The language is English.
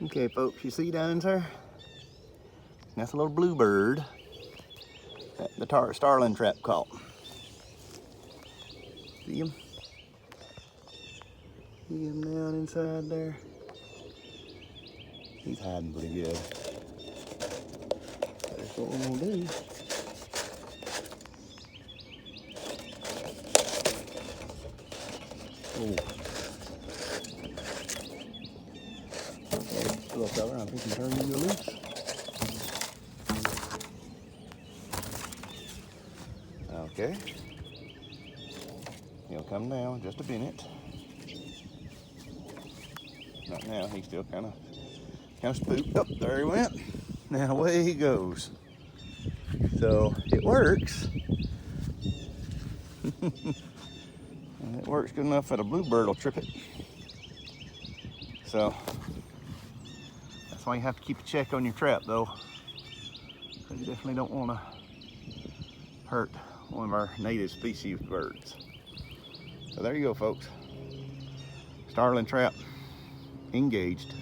Okay, folks, you see down there? That's a little bluebird that the starling trap caught. See him? See him down inside there? He's hiding pretty good. That's what we're gonna do. Oh. Okay, little fella, I think he turned you loose. Okay. He'll come down just a minute. Not now, he's still kind of spooked. Oh, there he went. Now away he goes. So it works. And it works good enough that a bluebird will trip it. So that's why you have to keep a check on your trap though. Because you definitely don't want to hurt one of our native species birds. So there you go, folks. Starling trap engaged.